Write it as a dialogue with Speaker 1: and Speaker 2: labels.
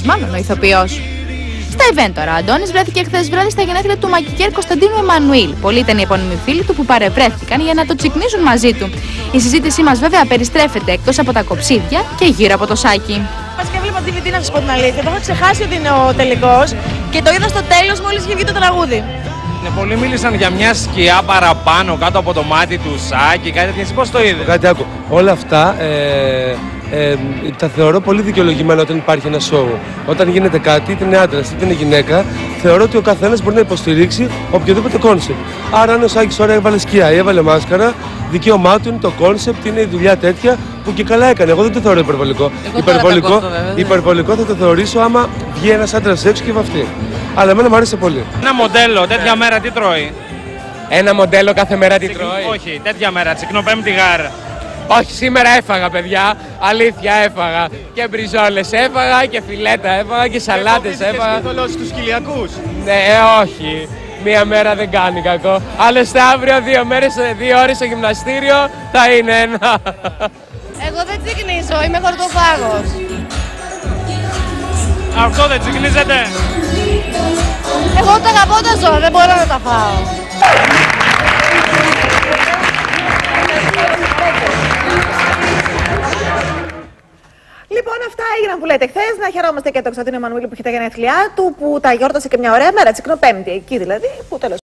Speaker 1: Μάλλον ο ηθοποιός. Στα event τώρα, ο Αντώνης βρέθηκε χθες βράδυ στα γενέθλια του μακικέρ Κωνσταντίνου Εμμανουήλ. Πολλοί ήταν οι επώνυμοι φίλοι του που παρευρέθηκαν για να το τσικνίζουν μαζί του. Η συζήτησή μας βέβαια περιστρέφεται εκτός από τα κοψίδια και γύρω από το σάκι.
Speaker 2: Βασικά βλέπω DVD, να σας πω την αλήθεια. Το είχα ξεχάσει ότι είναι ο τελικός και το είδα στο τέλος μόλις είχε βγει το τραγούδι.
Speaker 3: Πολλοί μίλησαν για μια σκιά παραπάνω κάτω από το μάτι του Σάκη, κάτι τέτοιο. Εσύ πώς το είδες?
Speaker 4: Κάτι άκου. Όλα αυτά τα θεωρώ πολύ δικαιολογημένα όταν υπάρχει ένα σόου. Όταν γίνεται κάτι, είτε είναι άντρας είτε είναι γυναίκα, θεωρώ ότι ο καθένας μπορεί να υποστηρίξει οποιοδήποτε κόνσεπτ. Άρα, αν ο Σάκης τώρα έβαλε σκιά ή έβαλε μάσκαρα, δικαίωμά του είναι το κόνσεπτ, είναι η δουλειά τέτοια που και καλά έκανε. Εγώ δεν το θεωρώ υπερβολικό. Υπερβολικό θα το θεωρήσω άμα βγει ένας άντρας έξω και βαφτεί. Αλλά εμένα μου άρεσε πολύ.
Speaker 3: Ένα μοντέλο τέτοια μέρα τι τρώει?
Speaker 5: Ένα μοντέλο κάθε μέρα τι τρώει?
Speaker 3: Όχι, τέτοια μέρα, τσικνοπέμπτη γάρα.
Speaker 5: Όχι, σήμερα έφαγα, παιδιά. Αλήθεια, έφαγα. Και μπριζόλες έφαγα και φιλέτα έφαγα και σαλάτες έφαγα.
Speaker 6: Και θολώσεις τους κοιλιακούς.
Speaker 5: Ναι, όχι. Μία μέρα δεν κάνει κακό. Άλλωστε, αύριο 2 ώρες στο γυμναστήριο θα είναι ένα.
Speaker 2: Εγώ δεν τσικνίζω, είμαι χορτοφάγος.
Speaker 3: Αυτό δεν τσικνίζεται?
Speaker 2: Εγώ τα αγαπώ τα ζώα, δεν μπορώ να τα φάω. Λοιπόν, αυτά έγιναν που λέτε χθες. Να χαιρόμαστε και τον Κωνσταντίνο Εμμανουήλ που είχε τα γενέθλιά του, που τα γιόρτασε και μια ωραία μέρα, Τσικνοπέμπτη, εκεί δηλαδή, που τέλος.